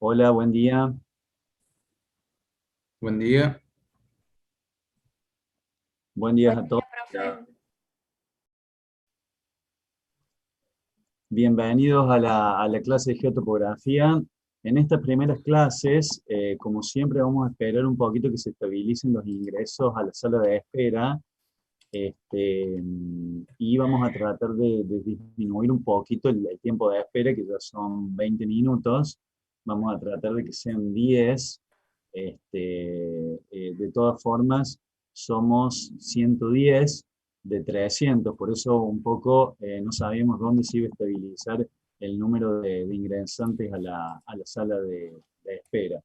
Hola, buen día. Buen día. Buen día Buen a todos. día, profe. Bienvenidos a la clase de geotopografía. En estas primeras clases, como siempre, vamos a esperar un poquito que se estabilicen los ingresos a la sala de espera. Y vamos a tratar de disminuir un poquito el tiempo de espera, que ya son 20 minutos. Vamos a tratar de que sean 10. De todas formas, somos 110 de 300, por eso un poco no sabíamos dónde se iba a estabilizar el número de ingresantes a la sala de espera.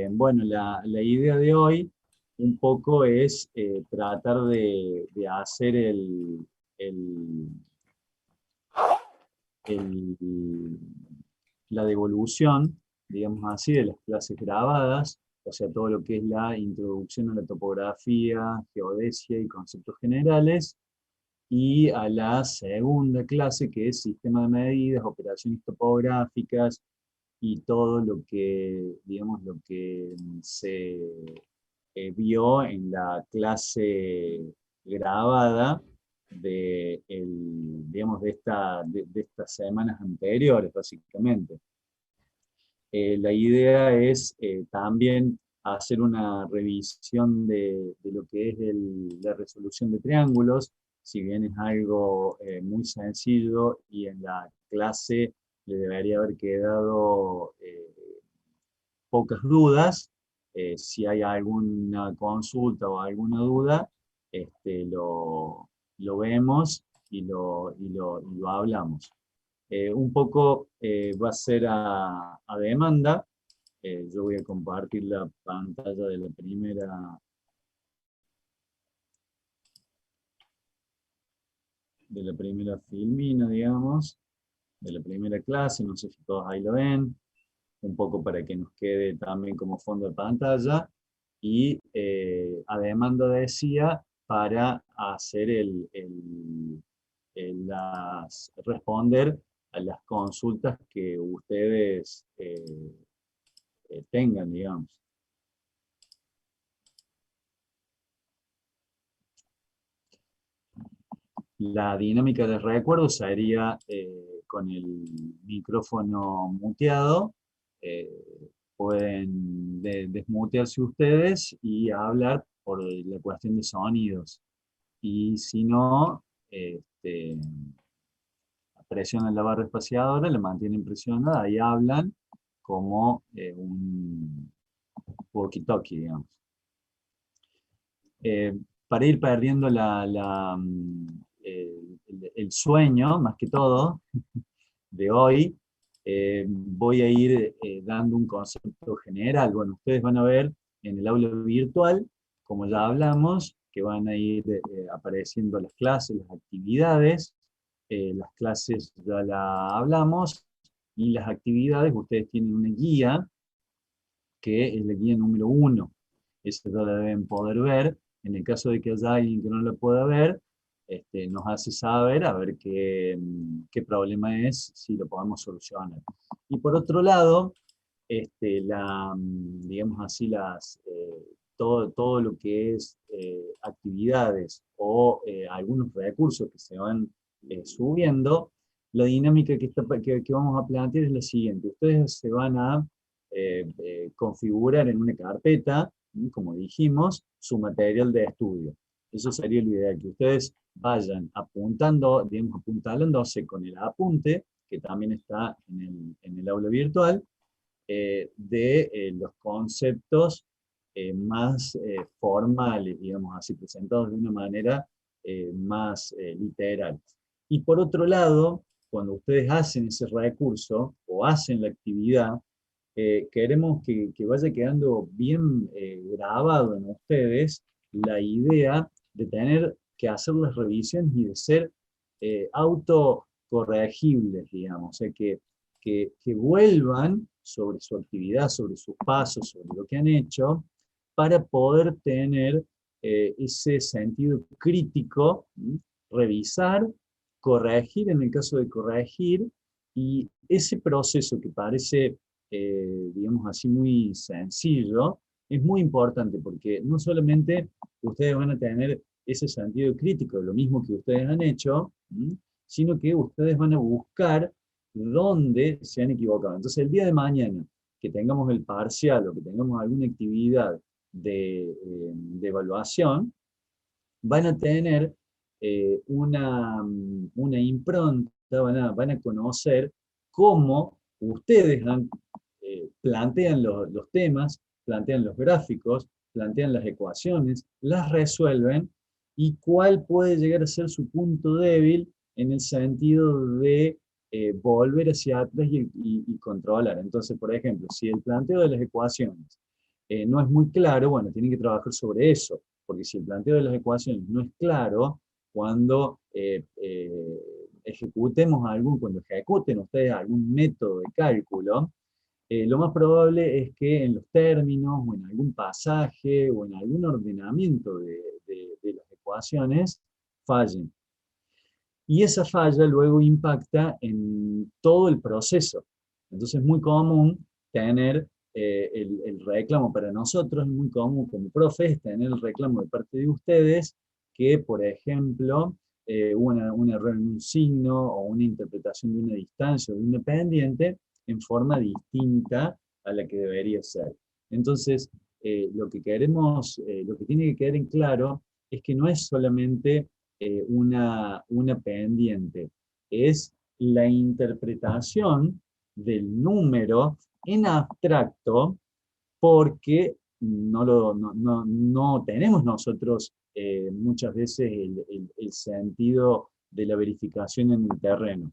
Bueno, la idea de hoy un poco es tratar de hacer el- el- la devolución, digamos así, de las clases grabadas, o sea, todo lo que es la introducción a la topografía, geodesia y conceptos generales, y a la segunda clase, que es sistema de medidas, operaciones topográficas, y todo lo que, digamos, lo que se vio en la clase grabada digamos, de estas semanas anteriores, básicamente. La idea es también hacer una revisión de lo que es la resolución de triángulos, si bien es algo muy sencillo y en la clase le debería haber quedado pocas dudas. Si hay alguna consulta o alguna duda, lo vemos y lo hablamos. Un poco va a ser a demanda. Yo voy a compartir la pantalla de la primera filmina, digamos, de la primera clase, no sé si todos ahí lo ven, un poco para que nos quede también como fondo de pantalla, y a demanda decía para hacer responder a las consultas que ustedes tengan, digamos. La dinámica de recuerdo sería con el micrófono muteado. eh, Pueden desmutearse ustedes y hablar por la cuestión de sonidos. Y si no, presionan la barra espaciadora, la mantienen presionada y hablan como un walkie-talkie, digamos. Eh, para ir perdiendo el sueño, más que todo, de hoy, voy a ir dando un concepto general. Bueno, ustedes van a ver en el aula virtual, como ya hablamos, que van a ir apareciendo las clases, las actividades. Las clases ya la hablamos, y las actividades, ustedes tienen una guía, que es la guía número 1. Esa ya la deben poder ver. En el caso de que haya alguien que no la pueda ver, nos hace saber a ver qué problema es, si lo podemos solucionar. Y por otro lado, digamos así, todo lo que es actividades o algunos recursos que se van subiendo, la dinámica que vamos a plantear es la siguiente. Ustedes se van a configurar en una carpeta, como dijimos, su material de estudio. Eso sería lo ideal, que ustedes vayan apuntando, digamos, apuntalándose con el apunte, que también está en el aula virtual, de los conceptos más formales, digamos así, presentados de una manera más literal. Y por otro lado, cuando ustedes hacen ese recurso o hacen la actividad, queremos que vaya quedando bien grabado en ustedes la idea de tener que hacer las revisiones y de ser autocorregibles, digamos, o sea, que vuelvan sobre su actividad, sobre sus pasos, sobre lo que han hecho, para poder tener ese sentido crítico, revisar, corregir en el caso de corregir, y ese proceso que parece digamos así, muy sencillo, es muy importante, porque no solamente ustedes van a tener ese sentido crítico de lo mismo que ustedes han hecho, sino que ustedes van a buscar dónde se han equivocado. Entonces, el día de mañana, que tengamos el parcial o que tengamos alguna actividad de evaluación, van a tener una impronta, van a conocer cómo ustedes plantean los temas, plantean los gráficos, plantean las ecuaciones, las resuelven, y cuál puede llegar a ser su punto débil en el sentido de volver hacia atrás y controlar. Entonces, por ejemplo, si el planteo de las ecuaciones no es muy claro, bueno, tienen que trabajar sobre eso, porque si el planteo de las ecuaciones no es claro, cuando cuando ejecuten ustedes algún método de cálculo, lo más probable es que en los términos, o en algún pasaje, o en algún ordenamiento de las ecuaciones, fallen. Y esa falla luego impacta en todo el proceso. Entonces es muy común tener el reclamo para nosotros, es muy común como profes tener el reclamo de parte de ustedes que, por ejemplo, hubo un error en un signo o una interpretación de una distancia o de una pendiente en forma distinta a la que debería ser. Entonces, lo que tiene que quedar en claro es que no es solamente una pendiente, es la interpretación del número en abstracto, porque no tenemos nosotros muchas veces el sentido de la verificación en el terreno.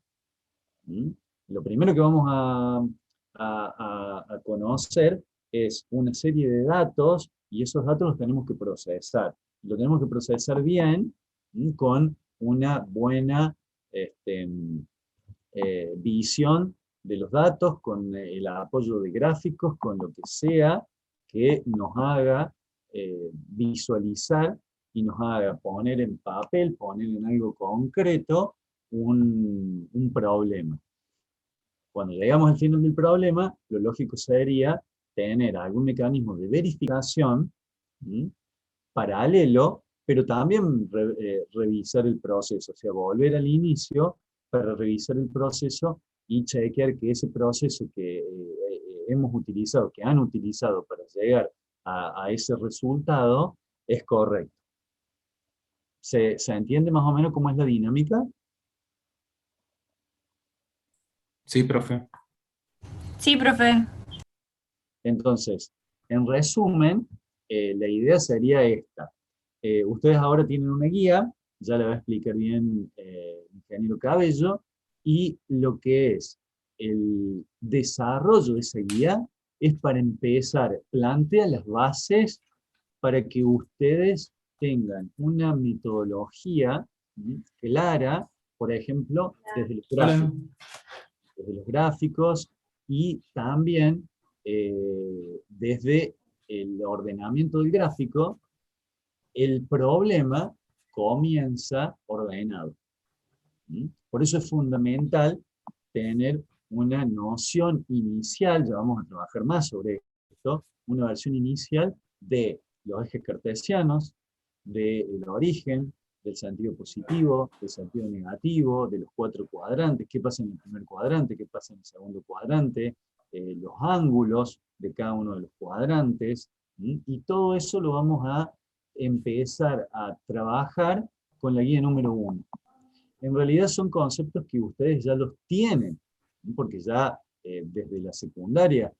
¿Mm? Lo primero que vamos a conocer es una serie de datos, y esos datos los tenemos que procesar. Lo tenemos que procesar bien, con una buena este, visión de los datos, con el apoyo de gráficos, con lo que sea que nos haga visualizar y nos haga poner en papel, poner en algo concreto un problema. Cuando llegamos al final del problema, lo lógico sería tener algún mecanismo de verificación paralelo, pero también revisar el proceso, o sea, volver al inicio para revisar el proceso y chequear que ese proceso que hemos utilizado, que han utilizado para llegar a ese resultado, es correcto. ¿Se entiende más o menos cómo es la dinámica? Sí, profe. Sí, profe. Entonces, en resumen, la idea sería esta. Ustedes ahora tienen una guía, ya la va a explicar bien el ingeniero Cabello, y lo que es el desarrollo de esa guía es para empezar, plantea las bases para que ustedes tengan una metodología clara, por ejemplo, Hola. desde los gráficos, y también desde el ordenamiento del gráfico. El problema comienza ordenado. Por eso es fundamental tener una noción inicial, ya vamos a trabajar más sobre esto, una versión inicial de los ejes cartesianos, del origen, del sentido positivo, del sentido negativo, de los cuatro cuadrantes, qué pasa en el primer cuadrante, qué pasa en el segundo cuadrante, los ángulos de cada uno de los cuadrantes, y todo eso lo vamos a empezar a trabajar con la guía número 1. En realidad son conceptos que ustedes ya los tienen, porque ya desde la secundaria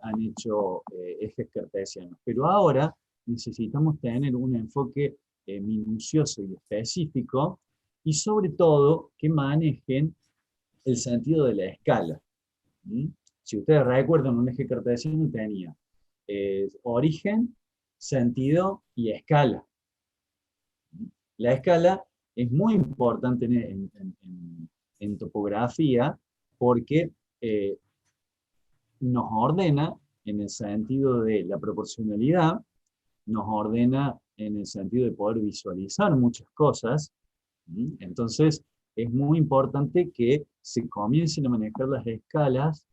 han hecho ejes cartesianos, pero ahora necesitamos tener un enfoque minucioso y específico, y sobre todo que manejen el sentido de la escala. Si ustedes recuerdan, un eje cartesiano tenía origen, sentido y escala. La escala es muy importante en topografía, porque nos ordena en el sentido de la proporcionalidad, nos ordena en el sentido de poder visualizar muchas cosas. Entonces, es muy importante que se comiencen a manejar las escalas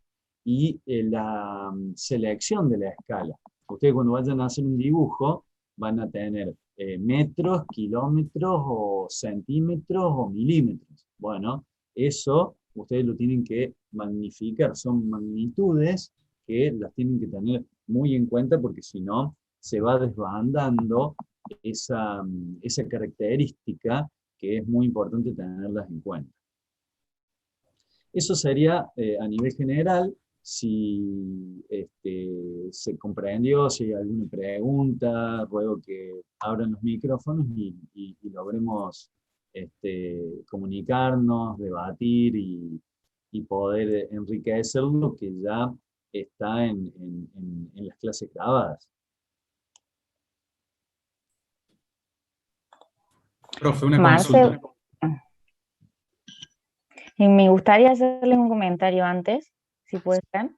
y la selección de la escala. Ustedes cuando vayan a hacer un dibujo van a tener metros, kilómetros o centímetros o milímetros. Bueno, eso ustedes lo tienen que magnificar, son magnitudes que las tienen que tener muy en cuenta porque si no se va desbandando esa característica que es muy importante tenerlas en cuenta. Eso sería a nivel general. Si se comprendió, si hay alguna pregunta, ruego que abran los micrófonos y logremos comunicarnos, debatir y poder enriquecer lo que ya está en las clases grabadas. Profe, una Marcel, consulta. me gustaría hacerles un comentario antes, si puede ser.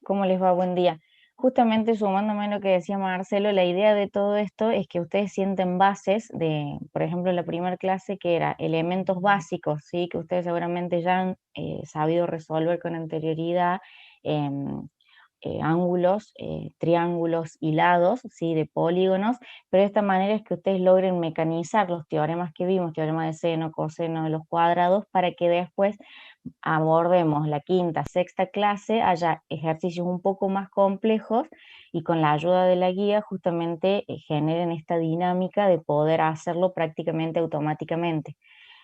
¿Cómo les va? Buen día. Justamente sumándome a lo que decía Marcelo, la idea de todo esto es que ustedes sienten bases de, por ejemplo, la primera clase que era elementos básicos, ¿sí? Que ustedes seguramente ya han sabido resolver con anterioridad, ángulos, triángulos y lados, ¿sí? De polígonos, pero de esta manera es que ustedes logren mecanizar los teoremas que vimos, teorema de seno, coseno de los cuadrados, para que después abordemos la quinta, sexta clase, haya ejercicios un poco más complejos y con la ayuda de la guía justamente generen esta dinámica de poder hacerlo prácticamente automáticamente.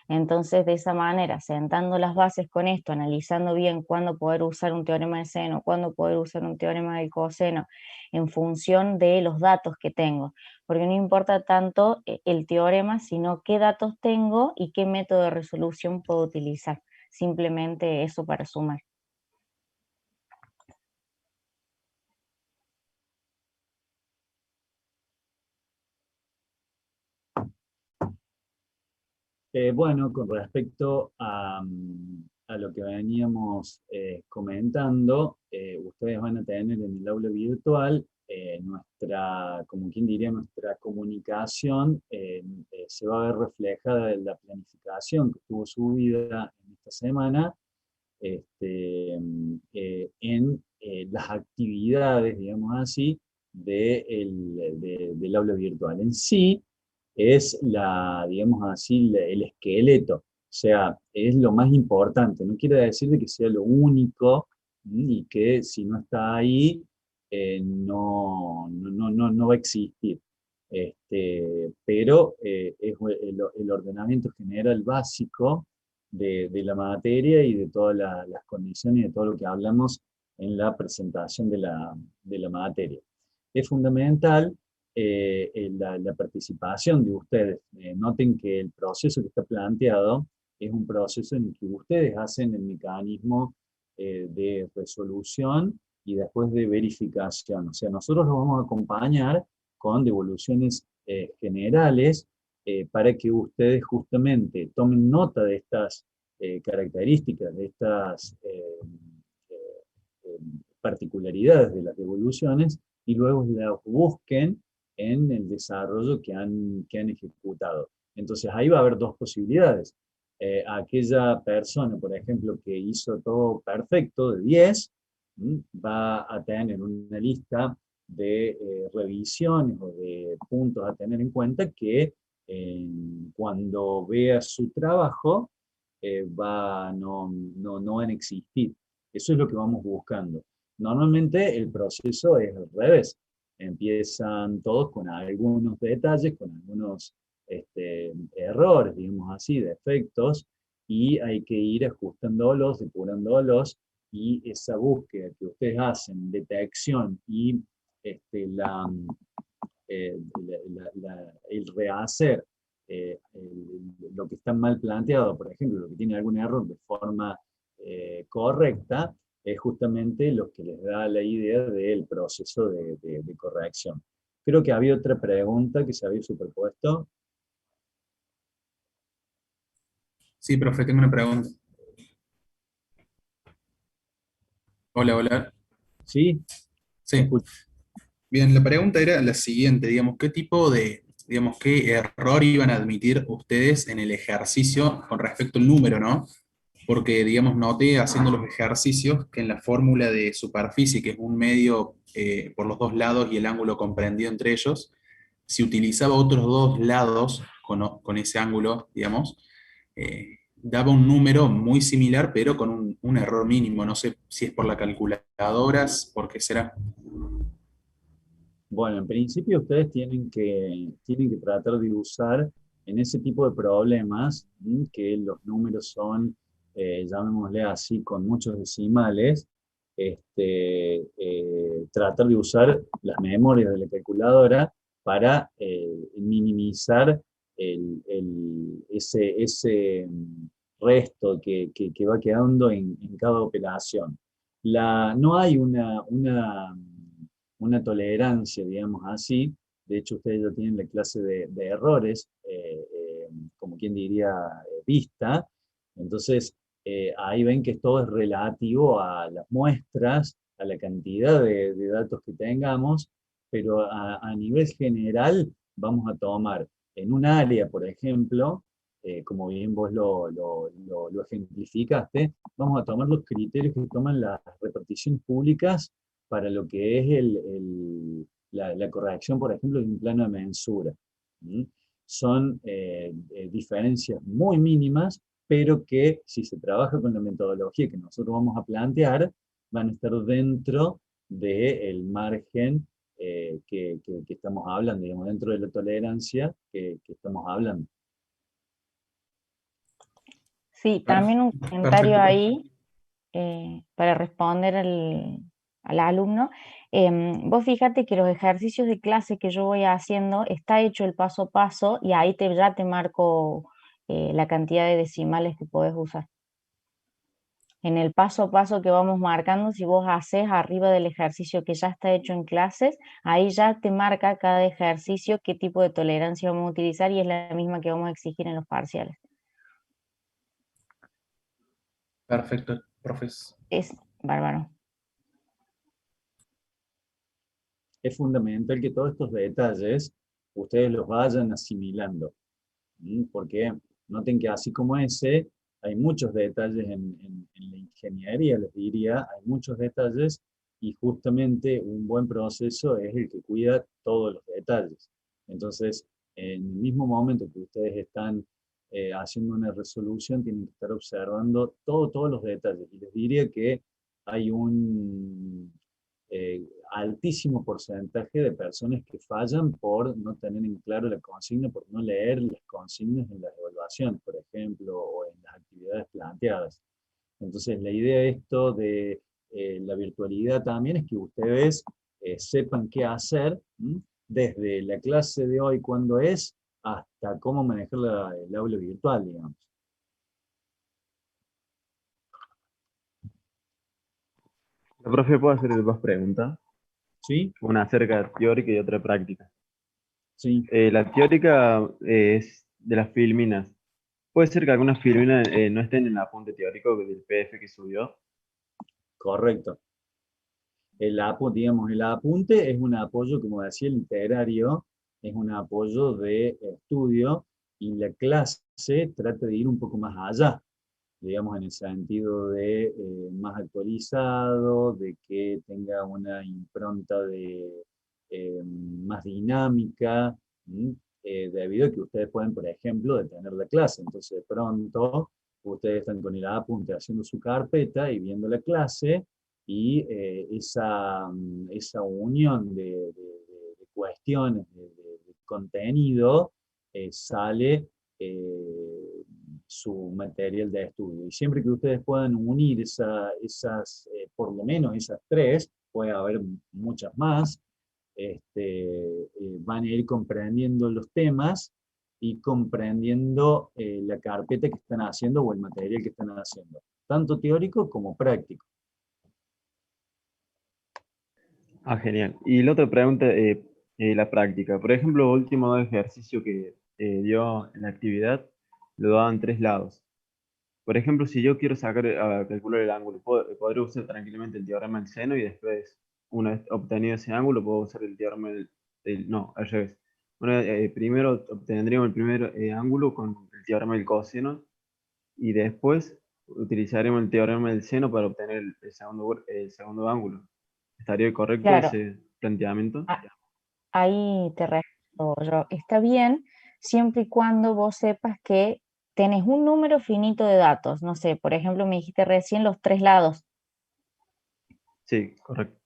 Entonces, de esa manera, sentando las bases con esto, analizando bien cuándo poder usar un teorema de seno, cuándo poder usar un teorema del coseno, en función de los datos que tengo, porque no importa tanto el teorema, sino qué datos tengo y qué método de resolución puedo utilizar. Simplemente eso para sumar. Bueno, con respecto a lo que veníamos comentando, ustedes van a tener en el aula virtual como quien diría, nuestra comunicación se va a ver reflejada en la planificación que estuvo subida en esta semana, en las actividades, digamos así, del aula virtual. En sí, es digamos así, el esqueleto, o sea, es lo más importante. No quiere decir de que sea lo único y que si no está ahí, no va a existir. Pero es el ordenamiento general básico de la materia y de todas las condiciones y de todo lo que hablamos en la presentación de la materia. Es fundamental la participación de ustedes. Noten que el proceso que está planteado es un proceso en el que ustedes hacen el mecanismo de resolución y después de verificación. O sea, nosotros los vamos a acompañar con devoluciones generales para que ustedes justamente tomen nota de estas características, de estas particularidades de las devoluciones y luego las busquen en el desarrollo que han ejecutado. Entonces ahí va a haber dos posibilidades. Aquella persona, por ejemplo, que hizo todo perfecto de 10, va a tener una lista de revisiones o de puntos a tener en cuenta que cuando vea su trabajo no van a existir. Eso es lo que vamos buscando. Normalmente el proceso es al revés. Empiezan todos con algunos detalles, con algunos errores, digamos así, defectos, y hay que ir ajustándolos, depurándolos, y esa búsqueda que ustedes hacen, detección y el rehacer lo que está mal planteado, por ejemplo, lo que tiene algún error de forma correcta, es justamente lo que les da la idea del proceso de corrección. Creo que había otra pregunta que se había superpuesto. Sí, profe, tengo una pregunta. Hola, hola. ¿Sí? Sí. Bien, la pregunta era la siguiente, digamos, qué error iban a admitir ustedes en el ejercicio con respecto al número, ¿no? porque, digamos, noté haciendo los ejercicios que en la fórmula de superficie, que es un medio por los dos lados y el ángulo comprendido entre ellos, si utilizaba otros dos lados con ese ángulo, digamos, daba un número muy similar, pero con un error mínimo. No sé si es por la calculadora, por qué será. Bueno, en principio ustedes tienen que tratar de usar en ese tipo de problemas, que los números son, llamémosle así, con muchos decimales, tratar de usar las memorias de la calculadora para minimizar ese resto que va quedando en cada operación. No hay una tolerancia, digamos así. De hecho, ustedes ya tienen la clase de errores, como quien diría, vista. Entonces, ahí ven que todo es relativo a las muestras, a la cantidad de datos que tengamos, pero a nivel general vamos a tomar en un área, por ejemplo, como bien vos lo ejemplificaste, vamos a tomar los criterios que toman las reparticiones públicas para lo que es la corrección, por ejemplo, de un plano de mensura. ¿Mm? Son diferencias muy mínimas, pero que si se trabaja con la metodología que nosotros vamos a plantear, van a estar dentro del margen que estamos hablando, digamos, dentro de la tolerancia que estamos hablando. Sí, también un comentario Perfecto, profe. ahí para responder al alumno. Vos fíjate que los ejercicios de clase que yo voy haciendo está hecho el paso a paso y ahí ya te marco la cantidad de decimales que podés usar. En el paso a paso que vamos marcando, si vos haces arriba del ejercicio que ya está hecho en clases, ahí ya te marca cada ejercicio qué tipo de tolerancia vamos a utilizar y es la misma que vamos a exigir en los parciales. Perfecto, profes. Es bárbaro. Es fundamental que todos estos detalles ustedes los vayan asimilando. Porque noten que así como ese, hay muchos detalles en la ingeniería, les diría, hay muchos detalles y justamente un buen proceso es el que cuida todos los detalles. Entonces, en el mismo momento que ustedes están haciendo una resolución, tienen que estar observando todos los detalles. Y les diría que hay un altísimo porcentaje de personas que fallan por no tener en claro la consigna, por no leer las consignas en las evaluaciones, por ejemplo, o en las actividades planteadas. Entonces, la idea de esto de la virtualidad también es que ustedes sepan qué hacer, desde la clase de hoy, cuándo es, hasta cómo manejar el aula virtual, digamos. La profe, ¿puedo hacer dos preguntas? ¿Sí? Una acerca teórica y otra práctica. Sí, La teórica es de las filminas. Puede ser que algunas filminas no estén en el apunte teórico del PDF que subió. correcto. Digamos, el apunte es un apoyo, como decía, literario, es un apoyo de estudio, y la clase trata de ir un poco más allá, digamos, en el sentido de más actualizado, de que tenga una impronta más dinámica, debido a que ustedes pueden, por ejemplo, detener la clase. Entonces, de pronto, ustedes están con el apunte haciendo su carpeta y viendo la clase, y esa unión de cuestiones, de contenido, sale su material de estudio. Y siempre que ustedes puedan unir por lo menos esas tres, puede haber muchas más, van a ir comprendiendo los temas y comprendiendo la carpeta que están haciendo o el material que están haciendo, tanto teórico como práctico. Ah, genial. Y la otra pregunta, la práctica. Por ejemplo, el último ejercicio que dio en la actividad, lo daban tres lados. Por ejemplo, si yo quiero calcular el ángulo, podré usar tranquilamente el teorema del seno y después, una vez obtenido ese ángulo, puedo usar el teorema no, al revés. Primero obtendríamos el primer ángulo con el teorema del coseno y después utilizaremos el teorema del seno para obtener el segundo ángulo. ¿Estaría correcto Claro, ese planteamiento? ahí te respondo yo. Está bien, siempre y cuando vos sepas que tenés un número finito de datos. No sé, por ejemplo, me dijiste recién los tres lados. Sí, correcto.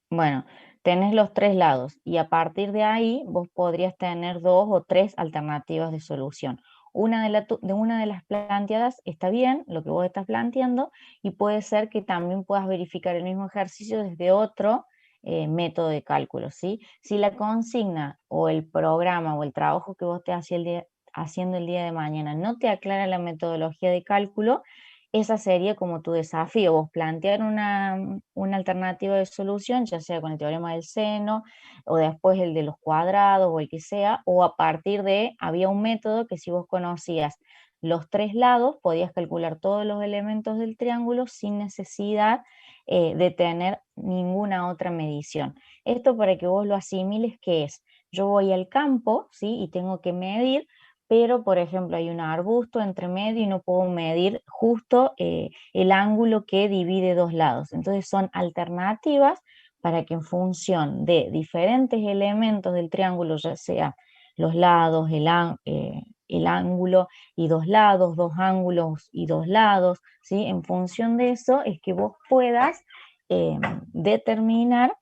Bueno, tenés los tres lados y a partir de ahí vos podrías tener dos o tres alternativas de solución. Una de las planteadas está bien, lo que vos estás planteando, y puede ser que también puedas verificar el mismo ejercicio desde otro método de cálculo, ¿sí? Si la consigna o el programa o el trabajo que vos estés haciendo el día de mañana no te aclara la metodología de cálculo, esa sería como tu desafío, vos plantear una alternativa de solución, ya sea con el teorema del seno, o después el de los cuadrados, o el que sea, o a partir de, había un método que si vos conocías los tres lados, podías calcular todos los elementos del triángulo sin necesidad de tener ninguna otra medición. Esto para que vos lo asimiles, que es, yo voy al campo, ¿sí? Y tengo que medir, pero por ejemplo hay un arbusto entre medio y no puedo medir justo el ángulo que divide dos lados. Entonces son alternativas para que en función de diferentes elementos del triángulo, ya sea los lados, el ángulo y dos lados, dos ángulos y dos lados, ¿sí? En función de eso es que vos puedas determinar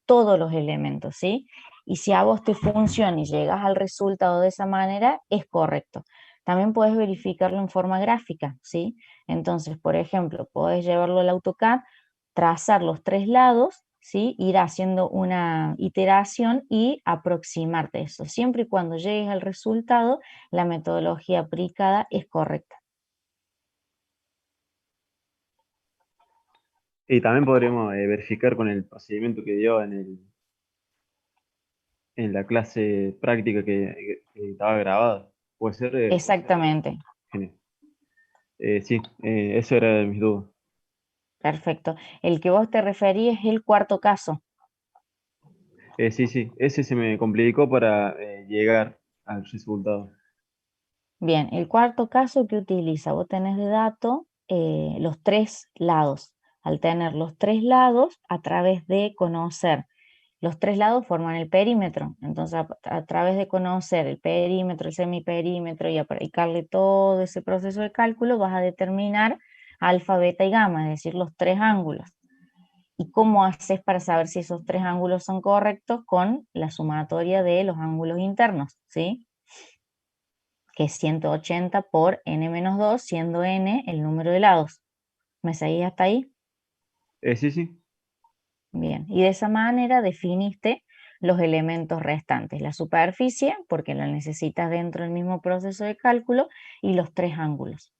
todos los elementos, ¿sí? Y si a vos te funciona y llegas al resultado de esa manera, es correcto. También puedes verificarlo en forma gráfica, ¿sí? Entonces, por ejemplo, puedes llevarlo al AutoCAD, trazar los tres lados, ¿sí? Ir haciendo una iteración y aproximarte a eso. Siempre y cuando llegues al resultado, la metodología aplicada es correcta. Y también podremos verificar con el procedimiento que dio en la clase práctica que estaba grabada. Puede ser. Exactamente, Genial. Sí, eso era de mis dudas. perfecto. El que vos te referís es el cuarto caso. Sí, sí, ese se me complicó para llegar al resultado. Bien, el cuarto caso que utiliza, vos tenés de dato los tres lados. Al tener los tres lados, a través de conocer, los tres lados forman el perímetro. Entonces, a través de conocer el perímetro, el semiperímetro y aplicarle todo ese proceso de cálculo, vas a determinar alfa, beta y gamma, es decir, los tres ángulos. ¿Y cómo haces para saber si esos tres ángulos son correctos? Con la sumatoria de los ángulos internos, ¿sí? Que es 180 por n-2, siendo n el número de lados. ¿Me seguís hasta ahí? Sí, sí. Bien, y de esa manera definiste los elementos restantes, la superficie, porque la necesitas dentro del mismo proceso de cálculo, y los tres ángulos.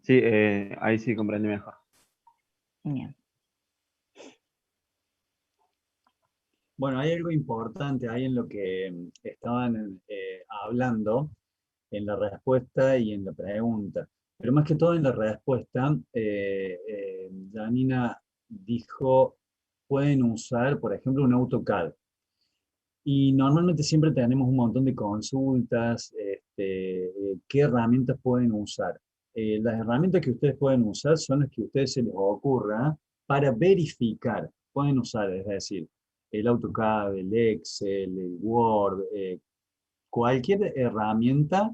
Sí, ahí sí comprendí mejor. Bien. Bueno, hay algo importante ahí en lo que estaban hablando, en la respuesta y en la pregunta. Pero más que todo en la respuesta, Janina dijo, pueden usar, por ejemplo, un AutoCAD. Y normalmente siempre tenemos un montón de consultas, qué herramientas pueden usar. Las herramientas que ustedes pueden usar son las que a ustedes se les ocurra para verificar. Pueden usar, es decir, el AutoCAD, el Excel, el Word, cualquier herramienta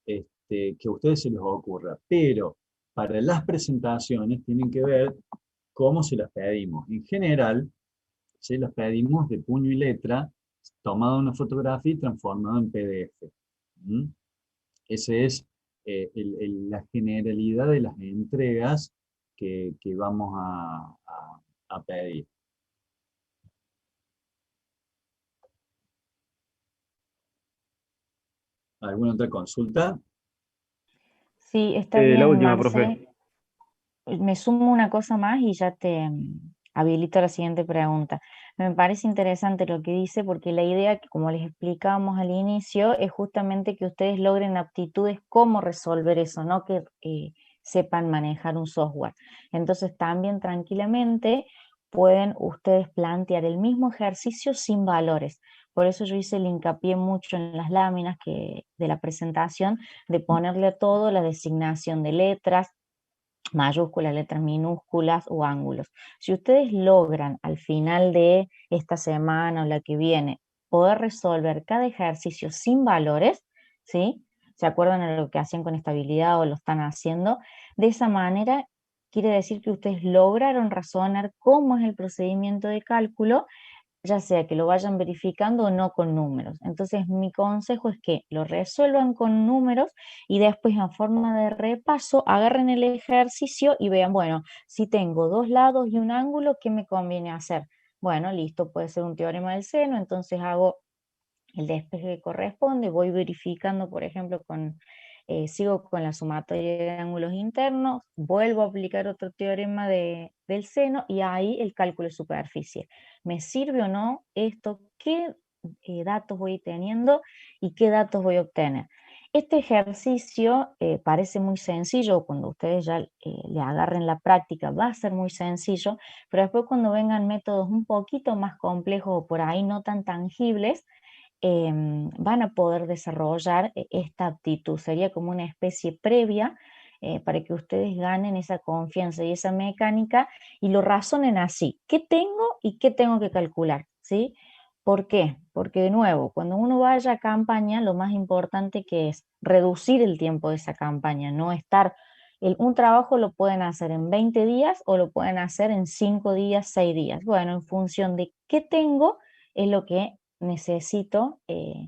que a ustedes se les ocurra. Pero para las presentaciones tienen que ver cómo se las pedimos. En general, se las pedimos de puño y letra, tomado una fotografía y transformado en PDF. ¿Mm? Esa es la generalidad de las entregas que vamos a pedir. ¿Alguna otra consulta? Sí, está La bien, última, Marce. profe. Me sumo una cosa más y ya te habilito a la siguiente pregunta. Me parece interesante lo que dice porque la idea, que como les explicábamos al inicio, es justamente que ustedes logren aptitudes, cómo resolver eso, no que sepan manejar un software. Entonces también tranquilamente pueden ustedes plantear el mismo ejercicio sin valores. Por eso yo hice el hincapié mucho en las láminas de la presentación, de ponerle a todo la designación de letras, mayúsculas, letras minúsculas o ángulos. Si ustedes logran al final de esta semana o la que viene poder resolver cada ejercicio sin valores, ¿sí? ¿Se acuerdan de lo que hacían con estabilidad o lo están haciendo? De esa manera quiere decir que ustedes lograron razonar cómo es el procedimiento de cálculo, ya sea que lo vayan verificando o no con números. Entonces mi consejo es que lo resuelvan con números y después en forma de repaso agarren el ejercicio y vean, bueno, si tengo dos lados y un ángulo, ¿qué me conviene hacer? Bueno, listo, puede ser un teorema del seno, entonces hago el despeje que corresponde, voy verificando, por ejemplo, sigo con la sumatoria de ángulos internos, vuelvo a aplicar otro teorema del seno y ahí el cálculo de superficie. ¿Me sirve o no esto? ¿Qué datos voy teniendo y qué datos voy a obtener? Este ejercicio parece muy sencillo, cuando ustedes ya le agarren la práctica va a ser muy sencillo, pero después cuando vengan métodos un poquito más complejos o por ahí no tan tangibles, van a poder desarrollar esta aptitud. Sería como una especie previa para que ustedes ganen esa confianza y esa mecánica y lo razonen así. ¿Qué tengo y qué tengo que calcular? ¿Sí? ¿Por qué? Porque de nuevo, cuando uno vaya a campaña, lo más importante que es reducir el tiempo de esa campaña, no estar... un trabajo lo pueden hacer en 20 días o lo pueden hacer en 5 días, 6 días. Bueno, en función de qué tengo es lo que necesito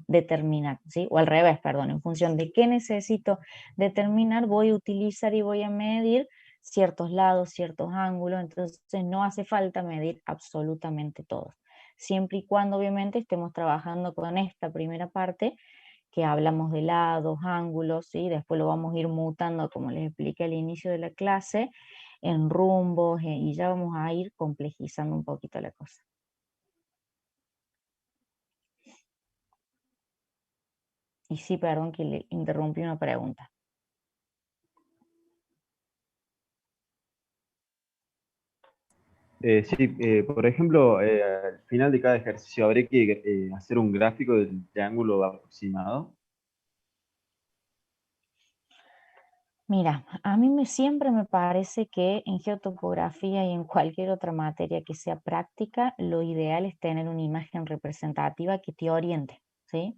determinar, ¿sí? O al revés, perdón, en función de qué necesito determinar, voy a utilizar y voy a medir ciertos lados, ciertos ángulos, entonces no hace falta medir absolutamente todos, siempre y cuando obviamente estemos trabajando con esta primera parte que hablamos de lados, ángulos, ¿sí? Después lo vamos a ir mutando, como les expliqué al inicio de la clase, en rumbos, y ya vamos a ir complejizando un poquito la cosa. Y sí, perdón que le interrumpí una pregunta. Sí, por ejemplo, al final de cada ejercicio habría que hacer un gráfico del triángulo aproximado. Mira, a mí siempre me parece que en geotopografía y en cualquier otra materia que sea práctica, lo ideal es tener una imagen representativa que te oriente, ¿sí?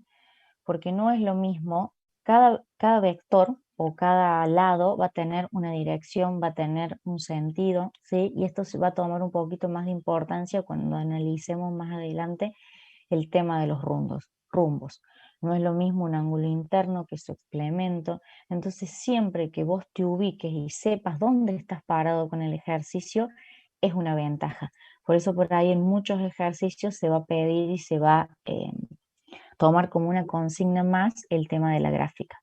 Porque no es lo mismo, cada vector o cada lado va a tener una dirección, va a tener un sentido, ¿sí? Y esto se va a tomar un poquito más de importancia cuando analicemos más adelante el tema de los rumbos. No es lo mismo un ángulo interno que su experimento. Entonces, siempre que vos te ubiques y sepas dónde estás parado con el ejercicio, es una ventaja. Por eso por ahí en muchos ejercicios se va a pedir y se va a tomar como una consigna más el tema de la gráfica.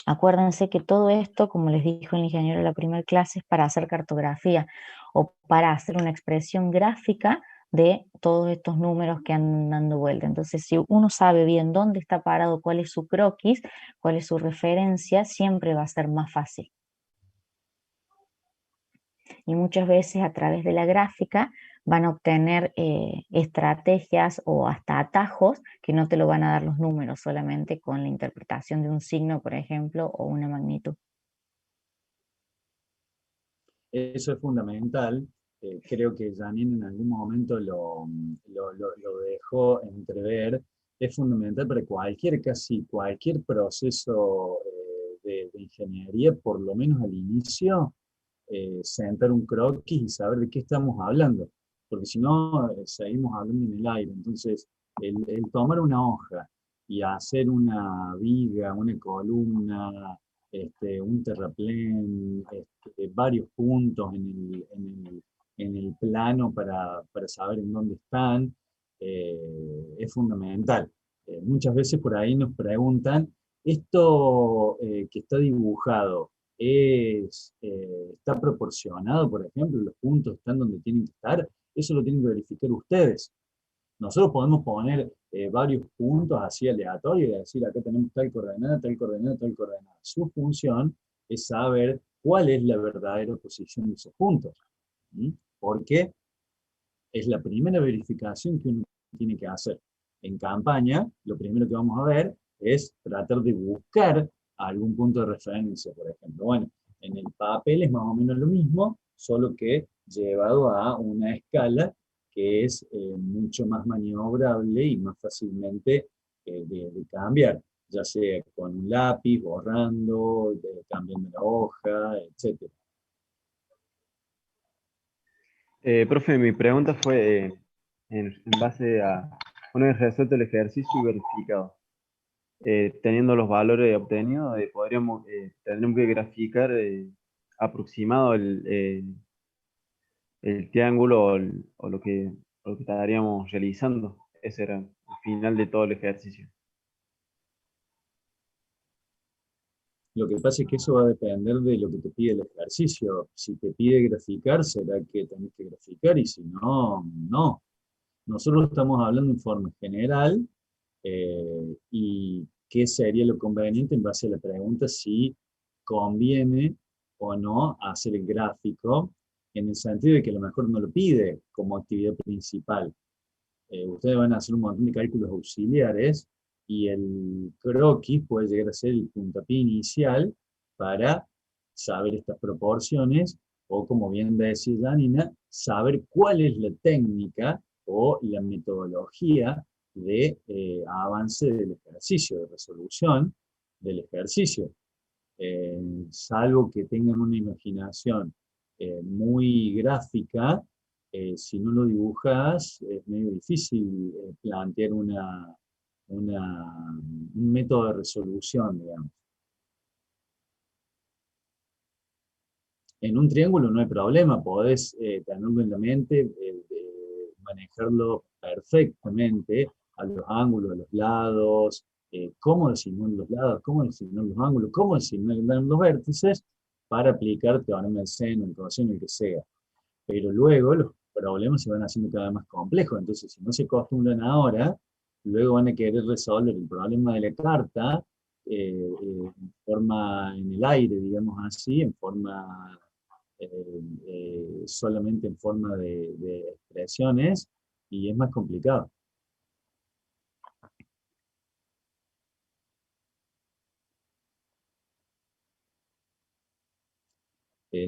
Acuérdense que todo esto, como les dijo el ingeniero en la primera clase, es para hacer cartografía o para hacer una expresión gráfica de todos estos números que andan dando vuelta. Entonces, si uno sabe bien dónde está parado, cuál es su croquis, cuál es su referencia, siempre va a ser más fácil. Y muchas veces a través de la gráfica van a obtener estrategias o hasta atajos que no te lo van a dar los números, solamente con la interpretación de un signo, por ejemplo, o una magnitud. Eso es fundamental. Creo que Janine en algún momento lo dejó entrever. Es fundamental para casi cualquier proceso de ingeniería, por lo menos al inicio, sentar un croquis y saber de qué estamos hablando. Porque si no, seguimos hablando en el aire. Entonces, el tomar una hoja y hacer una viga, una columna, un terraplén, varios puntos en el plano para saber en dónde están, es fundamental. Muchas veces por ahí nos preguntan, ¿esto que está dibujado está proporcionado, por ejemplo, los puntos están donde tienen que estar? Eso lo tienen que verificar ustedes. Nosotros podemos poner varios puntos así aleatorios y decir, acá tenemos tal coordenada, tal coordenada, tal coordenada. Su función es saber cuál es la verdadera posición de esos puntos. ¿Mm? Porque es la primera verificación que uno tiene que hacer. En campaña, lo primero que vamos a ver es tratar de buscar algún punto de referencia, por ejemplo. Bueno, en el papel es más o menos lo mismo, solo que llevado a una escala que es mucho más maniobrable y más fácilmente de cambiar, ya sea con un lápiz, borrando, cambiando la hoja, etc. Profe, mi pregunta fue en base a una vez resuelto el ejercicio y verificado. Teniendo los valores obtenidos, tendríamos que graficar aproximado el triángulo o lo que estaríamos realizando. Ese era el final de todo el ejercicio. Lo que pasa es que eso va a depender de lo que te pide el ejercicio. Si te pide graficar, será que tenés que graficar, y si no, no. Nosotros estamos hablando en forma general, y qué sería lo conveniente en base a la pregunta si conviene o no hacer el gráfico, en el sentido de que a lo mejor no lo pide como actividad principal. Ustedes van a hacer un montón de cálculos auxiliares y el croquis puede llegar a ser el puntapié inicial para saber estas proporciones, o como bien decía Janina, saber cuál es la técnica o la metodología de avance del ejercicio, de resolución del ejercicio. Salvo que tengan una imaginación muy gráfica, si no lo dibujas, es medio difícil plantear un método de resolución, digamos. En un triángulo no hay problema, podés tenerlo en la mente, manejarlo perfectamente a los ángulos, a los lados, cómo designar los lados, cómo designar los ángulos, cómo designar los vértices, para aplicar teorema del seno, el coseno, el que sea. Pero luego los problemas se van haciendo cada vez más complejos, entonces si no se acostumbran ahora, luego van a querer resolver el problema de la carta en el aire, digamos así, en forma solamente en forma de expresiones, y es más complicado.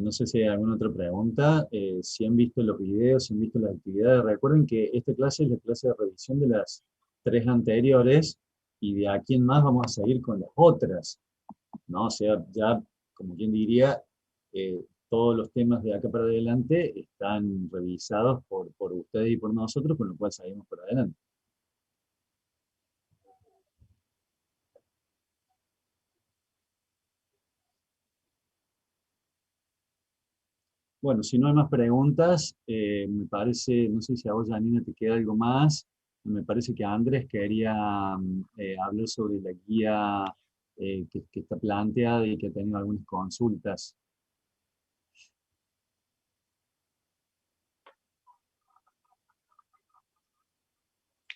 No sé si hay alguna otra pregunta. Si han visto los videos, si han visto las actividades, recuerden que esta clase es la clase de revisión de las 3 anteriores, y de aquí en más vamos a seguir con las otras, ¿no? O sea, ya, como quien diría, todos los temas de acá para adelante están revisados por ustedes y por nosotros, con lo cual seguimos por adelante. Bueno, si no hay más preguntas, me parece, no sé si a vos, Janina, te queda algo más. Me parece que Andrés quería hablar sobre la guía que está planteada y que ha tenido algunas consultas.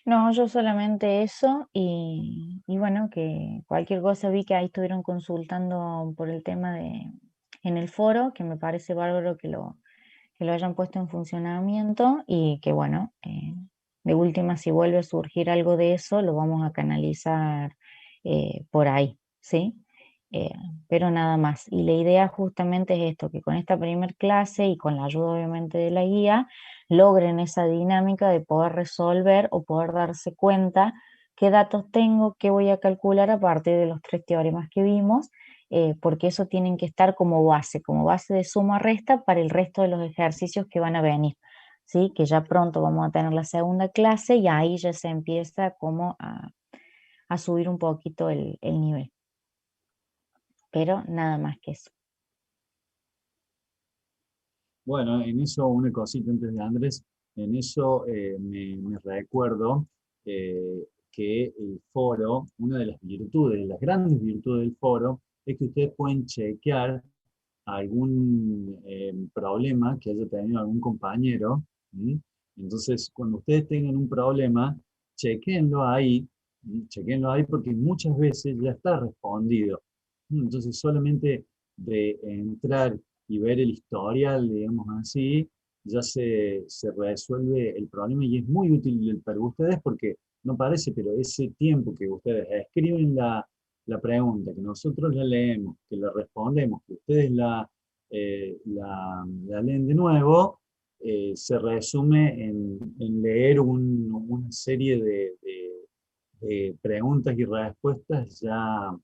No, yo solamente eso y bueno, que cualquier cosa vi que ahí estuvieron consultando por el tema en el foro, que me parece bárbaro que lo hayan puesto en funcionamiento, y que bueno, de última, si vuelve a surgir algo de eso, lo vamos a canalizar por ahí, ¿sí? Eh, pero nada más. Y la idea justamente es esto, que con esta primer clase y con la ayuda obviamente de la guía, logren esa dinámica de poder resolver o poder darse cuenta qué datos tengo, qué voy a calcular a partir de los 3 teoremas que vimos, porque eso tienen que estar como base de suma-resta para el resto de los ejercicios que van a venir, ¿sí? Que ya pronto vamos a tener la segunda clase y ahí ya se empieza como a subir un poquito el nivel. Pero nada más que eso. Bueno, en eso una cosita antes de Andrés, en eso me recuerdo que el foro, una de las virtudes, las grandes virtudes del foro, es que ustedes pueden chequear algún problema que haya tenido algún compañero. ¿Sí? Entonces, cuando ustedes tengan un problema, chequenlo ahí, ¿sí? Chequenlo ahí, porque muchas veces ya está respondido. Entonces, solamente de entrar y ver el historial, digamos así, ya se resuelve el problema y es muy útil para ustedes porque no parece, pero ese tiempo que ustedes escriben la pregunta, que nosotros la leemos, que la respondemos, que ustedes la leen de nuevo, se resume en leer una serie de preguntas y respuestas ya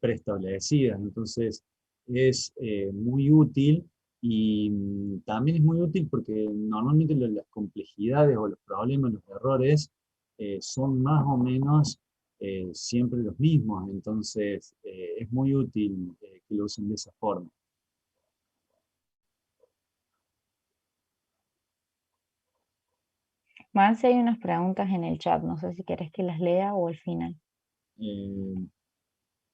preestablecidas. Entonces, es muy útil y también es muy útil porque normalmente las complejidades o los problemas, los errores, son más o menos siempre los mismos. Entonces, es muy útil que lo usen de esa forma. Marce, hay unas preguntas en el chat, no sé si querés que las lea o al final. Eh,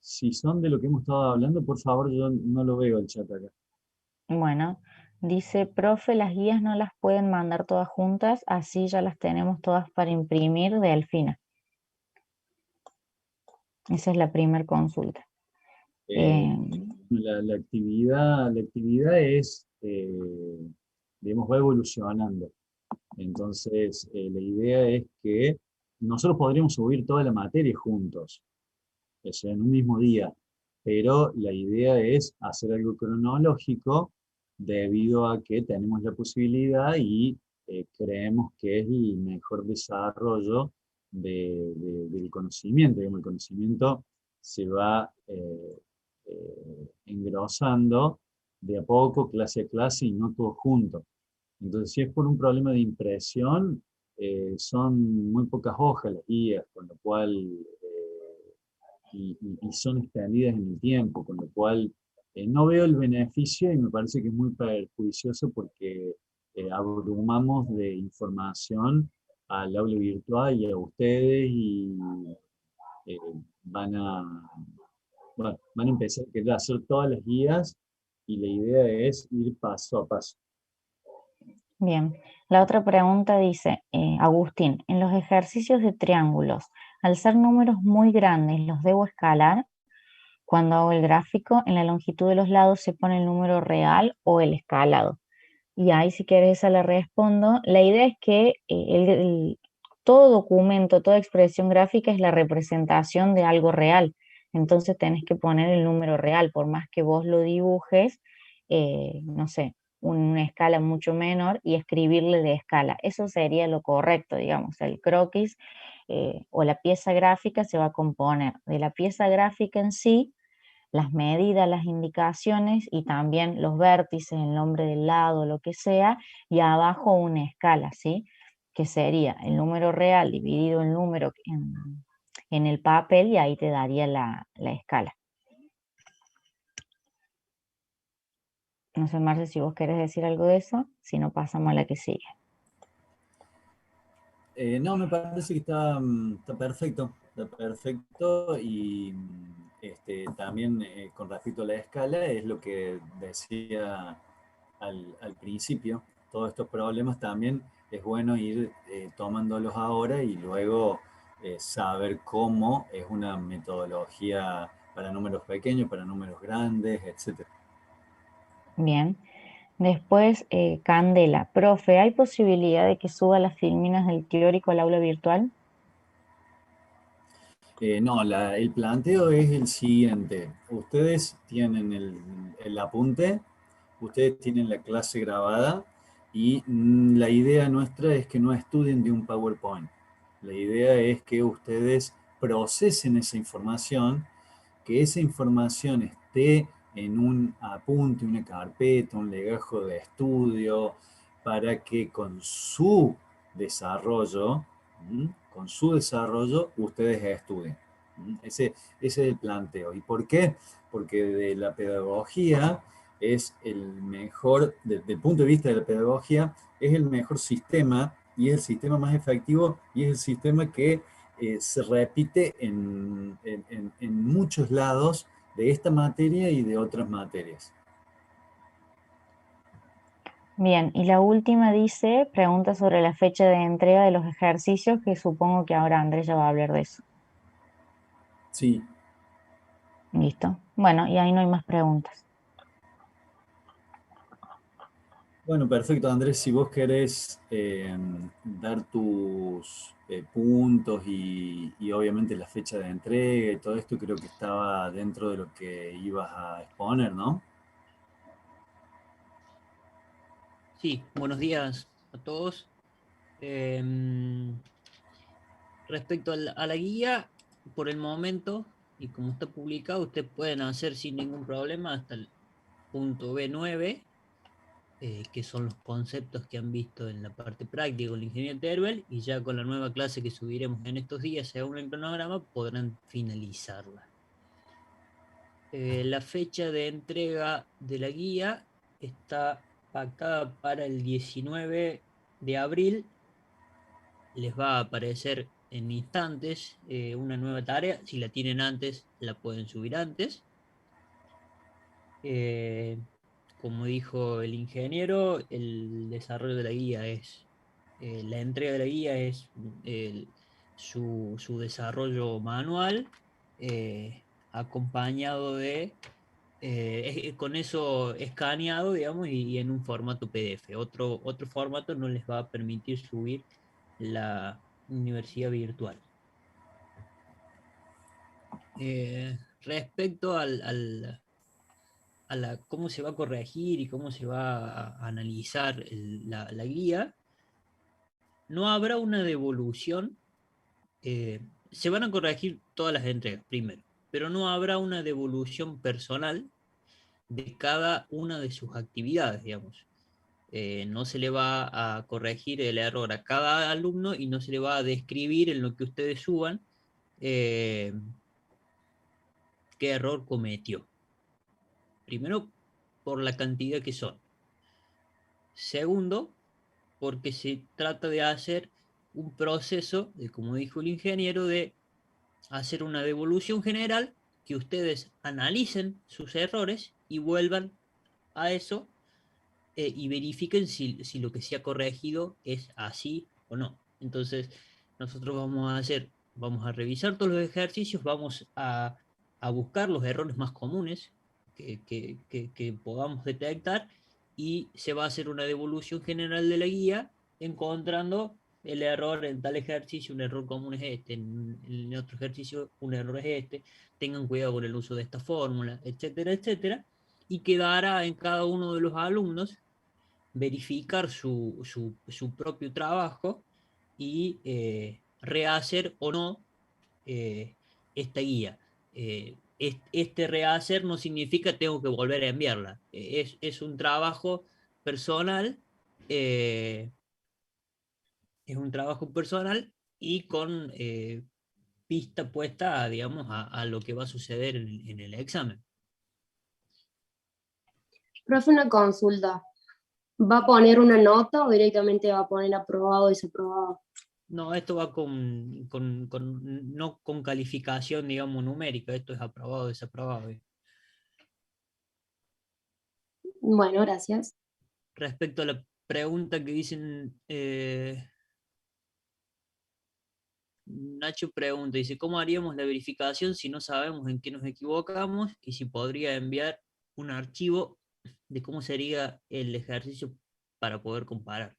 si son de lo que hemos estado hablando, por favor, yo no lo veo el chat acá. Bueno, dice, profe, las guías no las pueden mandar todas juntas, así ya las tenemos todas para imprimir de Alfina. Esa es la primera consulta. Eh, la actividad es, digamos, va evolucionando. Entonces, la idea es que nosotros podríamos subir toda la materia juntos, o sea, en un mismo día, pero la idea es hacer algo cronológico debido a que tenemos la posibilidad y creemos que es el mejor desarrollo del conocimiento. Digamos, el conocimiento se va engrosando de a poco, clase a clase y no todo junto. Entonces, si es por un problema de impresión, son muy pocas hojas las guías, con lo cual, y son extendidas en el tiempo, con lo cual no veo el beneficio y me parece que es muy perjudicioso porque abrumamos de información al aula virtual y a ustedes y eh, van a, bueno, van a empezar a querer hacer todas las guías y la idea es ir paso a paso. Bien, la otra pregunta dice, Agustín, en los ejercicios de triángulos, al ser números muy grandes, ¿los debo escalar? Cuando hago el gráfico, en la longitud de los lados se pone el número real o el escalado. Y ahí, si quieres, esa la respondo. La idea es que todo documento, toda expresión gráfica es la representación de algo real. Entonces tenés que poner el número real, por más que vos lo dibujes, no sé, una escala mucho menor y escribirle de escala. Eso sería lo correcto, digamos. El croquis o la pieza gráfica se va a componer de la pieza gráfica en sí, las medidas, las indicaciones y también los vértices, el nombre del lado, lo que sea, y abajo una escala, ¿sí? Que sería el número real dividido el número en el papel y ahí te daría la escala. No sé, Marce, si vos querés decir algo de eso, si no pasamos a la que sigue. No, me parece que está perfecto y también con respecto a la escala es lo que decía al principio, todos estos problemas también es bueno ir tomándolos ahora y luego saber cómo es una metodología para números pequeños, para números grandes, etc. Bien. Después, Candela, profe, ¿hay posibilidad de que suba las filminas del teórico al aula virtual? No, el planteo es el siguiente. Ustedes tienen el apunte, ustedes tienen la clase grabada y la idea nuestra es que no estudien de un PowerPoint. La idea es que ustedes procesen esa información, que esa información esté en un apunte, una carpeta, un legajo de estudio, para que con su desarrollo, con su desarrollo, ustedes estudien. Ese es el planteo. ¿Y por qué? Porque de la pedagogía es el mejor, desde el punto de vista de la pedagogía, es el mejor sistema y es el sistema más efectivo y es el sistema que se repite en muchos lados de esta materia y de otras materias. Bien, y la última dice, pregunta sobre la fecha de entrega de los ejercicios, que supongo que ahora Andrés ya va a hablar de eso. Sí. Listo. Bueno, y ahí no hay más preguntas. Bueno, perfecto, Andrés. Si vos querés dar tus puntos y obviamente la fecha de entrega y todo esto, creo que estaba dentro de lo que ibas a exponer, ¿no? Sí, buenos días a todos. Em, Respecto a la guía, por el momento, y como está publicado, ustedes pueden hacer sin ningún problema hasta el punto B9, que son los conceptos que han visto en la parte práctica con el ingeniero Teruel, y ya con la nueva clase que subiremos en estos días, según el cronograma, podrán finalizarla. La fecha de entrega de la guía está pactada para el 19 de abril. Les va a aparecer en instantes una nueva tarea. Si la tienen antes, la pueden subir antes. Eh, Como dijo el ingeniero, el desarrollo de la guía es, la entrega de la guía es su desarrollo manual, acompañado de, con eso escaneado, digamos, y en un formato PDF. Otro formato no les va a permitir subir la universidad virtual. Respecto a cómo se va a corregir y cómo se va a analizar la guía, no habrá una devolución. Se van a corregir todas las entregas primero, pero no habrá una devolución personal de cada una de sus actividades, digamos. No se le va a corregir el error a cada alumno y no se le va a describir en lo que ustedes suban eh, qué error cometió. Primero, por la cantidad que son. Segundo, porque se trata de hacer un proceso, de, como dijo el ingeniero, de hacer una devolución general, que ustedes analicen sus errores y vuelvan a eso y verifiquen si lo que se ha corregido es así o no. Entonces, nosotros vamos a revisar todos los ejercicios, vamos a buscar los errores más comunes que podamos detectar, y se va a hacer una devolución general de la guía encontrando el error en tal ejercicio, un error común es este, en otro ejercicio un error es este, tengan cuidado con el uso de esta fórmula, etcétera, etcétera, y quedará en cada uno de los alumnos verificar su propio trabajo y rehacer o no esta guía. Este rehacer no significa tengo que volver a enviarla. Es un trabajo personal, eh, es un trabajo personal y con pista puesta, digamos, a lo que va a suceder en el examen. Profe, una consulta. ¿Va a poner una nota o directamente va a poner aprobado o desaprobado? No, esto va no con calificación, digamos, numérica, esto es aprobado o desaprobado. Bueno, gracias. Respecto a la pregunta que dicen, Nacho pregunta, dice, ¿cómo haríamos la verificación si no sabemos en qué nos equivocamos y si podría enviar un archivo de cómo sería el ejercicio para poder comparar?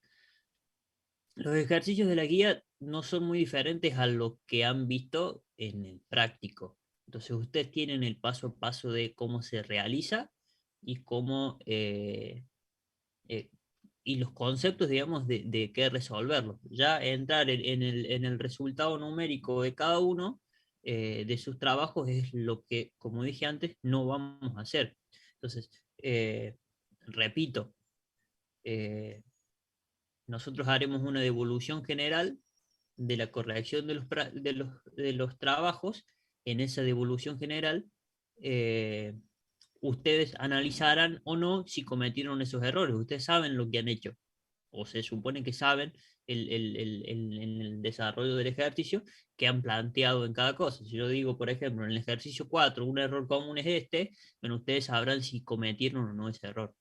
Los ejercicios de la guía no son muy diferentes a lo que han visto en el práctico. Entonces ustedes tienen el paso a paso de cómo se realiza y cómo eh, y los conceptos, digamos, de qué resolverlo. Ya entrar en el resultado numérico de cada uno de sus trabajos es lo que, como dije antes, no vamos a hacer. Entonces, repito, eh, nosotros haremos una devolución general de la corrección de los trabajos. En esa devolución general, eh, ustedes analizarán o no si cometieron esos errores. Ustedes saben lo que han hecho, o se supone que saben en el desarrollo del ejercicio que han planteado en cada cosa. Si yo digo, por ejemplo, en el ejercicio 4 un error común es este, bueno, ustedes sabrán si cometieron o no ese error.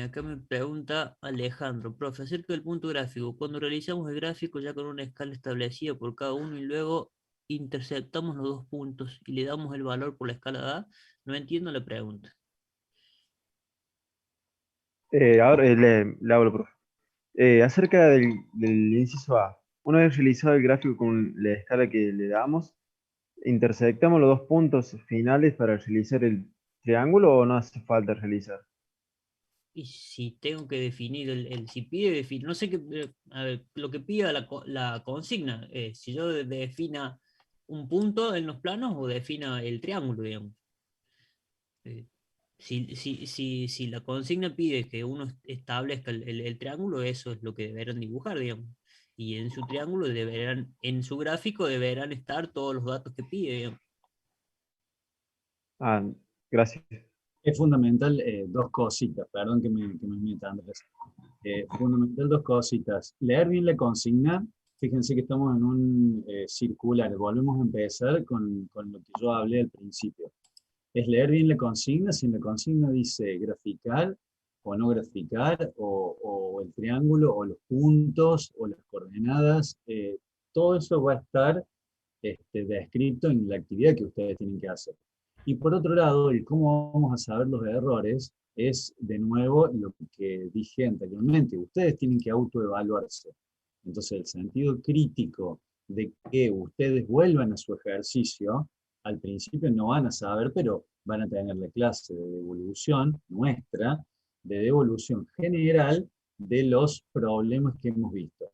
Acá me pregunta Alejandro, profe, acerca del punto gráfico. Cuando realizamos el gráfico ya con una escala establecida por cada uno y luego interceptamos los dos puntos y le damos el valor por la escala dada? No entiendo la pregunta. Ahora le hablo, profe. Acerca del inciso A, una vez realizado el gráfico con la escala que le damos, ¿intersectamos los dos puntos finales para realizar el triángulo o no hace falta realizar? Y si tengo que definir si pide definir, no sé qué, a ver, lo que pida la consigna, si yo defina un punto en los planos o defina el triángulo, digamos. Eh, si la consigna pide que uno establezca el triángulo, eso es lo que deberán dibujar, digamos. Y en su triángulo deberán, en su gráfico deberán estar todos los datos que pide, digamos. Ah, gracias. Es fundamental dos cositas, perdón que me meta, Andrés. Fundamental dos cositas. Leer bien la consigna. Fíjense que estamos en un circular. Volvemos a empezar con lo que yo hablé al principio. Es leer bien la consigna. Si en la consigna dice graficar o no graficar, o el triángulo, o los puntos, o las coordenadas, todo eso va a estar descrito en la actividad que ustedes tienen que hacer. Y por otro lado, el cómo vamos a saber los errores es, de nuevo, lo que dije anteriormente. Ustedes tienen que autoevaluarse. Entonces, el sentido crítico de que ustedes vuelvan a su ejercicio, al principio no van a saber, pero van a tener la clase de devolución nuestra, de devolución general de los problemas que hemos visto,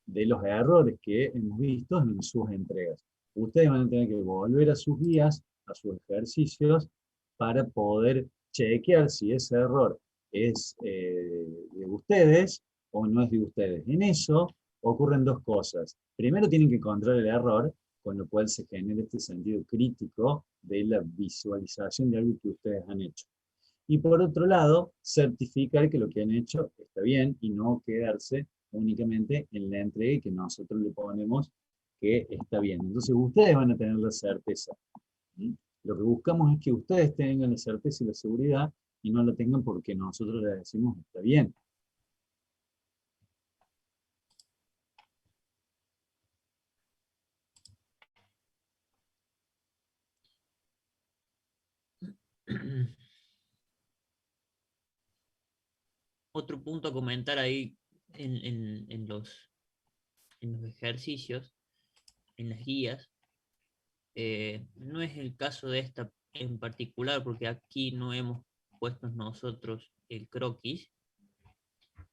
de los errores que hemos visto en sus entregas. Ustedes van a tener que volver a sus guías, a sus ejercicios, para poder chequear si ese error es de ustedes o no es de ustedes. En eso ocurren dos cosas. Primero tienen que encontrar el error, con lo cual se genera este sentido crítico de la visualización de algo que ustedes han hecho. Y por otro lado, certificar que lo que han hecho está bien y no quedarse únicamente en la entrega que nosotros le ponemos que está bien. Entonces ustedes van a tener la certeza. ¿Sí? Lo que buscamos es que ustedes tengan la certeza y la seguridad y no la tengan porque nosotros les decimos está bien. Otro punto a comentar ahí en los ejercicios, en las guías, no es el caso de esta en particular, porque aquí no hemos puesto nosotros el croquis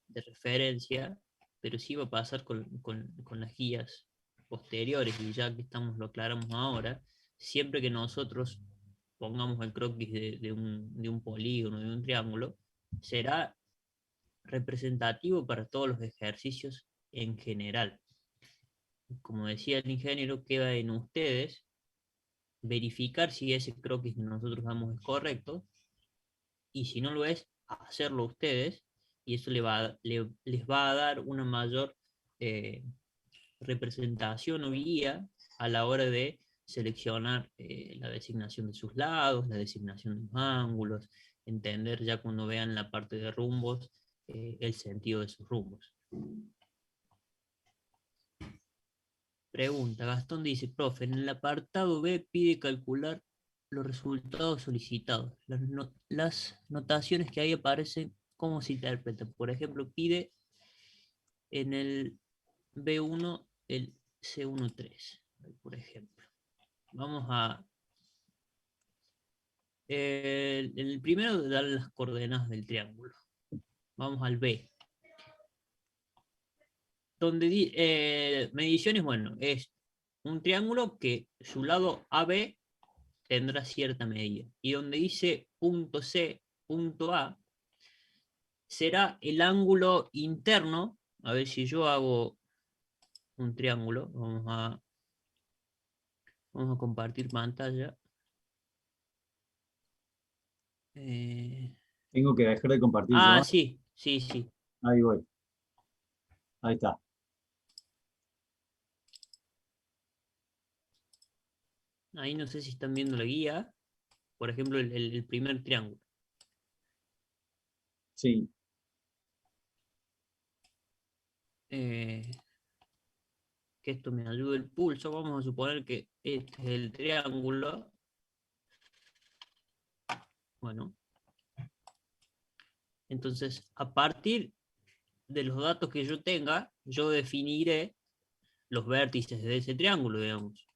de referencia, pero sí va a pasar con las guías posteriores, y ya que estamos, lo aclaramos ahora, siempre que nosotros pongamos el croquis de un polígono, de un triángulo, será representativo para todos los ejercicios en general. Como decía el ingeniero, queda en ustedes verificar si ese croquis que nosotros damos es correcto, y si no lo es, hacerlo ustedes, y eso les va a dar una mayor eh, representación o guía a la hora de seleccionar la designación de sus lados, la designación de los ángulos, entender ya cuando vean la parte de rumbos, el sentido de sus rumbos. Pregunta, Gastón dice, profe, en el apartado B pide calcular los resultados solicitados. Las notaciones que ahí aparecen, ¿cómo se interpretan? Por ejemplo, pide en el B1 el C13, por ejemplo. Vamos a... el primero dar las coordenadas del triángulo. Vamos al B. Donde mediciones, bueno, es un triángulo que su lado AB tendrá cierta medida. Y donde dice punto C, punto A, será el ángulo interno. A ver si yo hago un triángulo. Vamos a compartir pantalla. Tengo que dejar de compartir yo. Sí, sí, sí. Ahí voy. Ahí está. Ahí no sé si están viendo la guía. Por ejemplo, el primer triángulo. Sí. que esto me ayude el pulso, vamos a suponer que este es el triángulo. Bueno, entonces a partir de los datos que yo tenga, yo definiré los vértices de ese triángulo, digamos.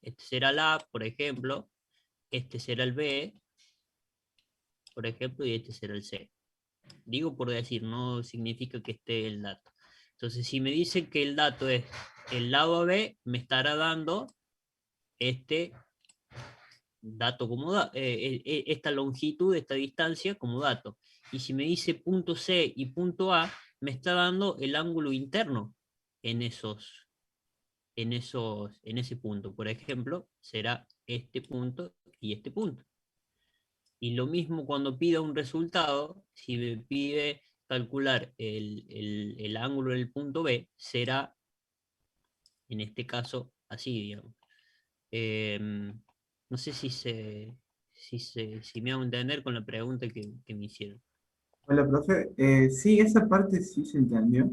Este será el A, por ejemplo, este será el B, por ejemplo, y este será el C. Digo por decir, no significa que esté el dato. Entonces, si me dice que el dato es el lado B, me estará dando este dato como esta longitud, esta distancia como dato. Y si me dice punto C y punto A, me está dando el ángulo interno en en ese punto. Por ejemplo, será este punto y este punto. Y lo mismo cuando pida un resultado, si me pide calcular el ángulo del punto B, será, en este caso, así, digamos. No sé si me hago entender con la pregunta que me hicieron. Hola, profe. Sí, esa parte sí se entendió.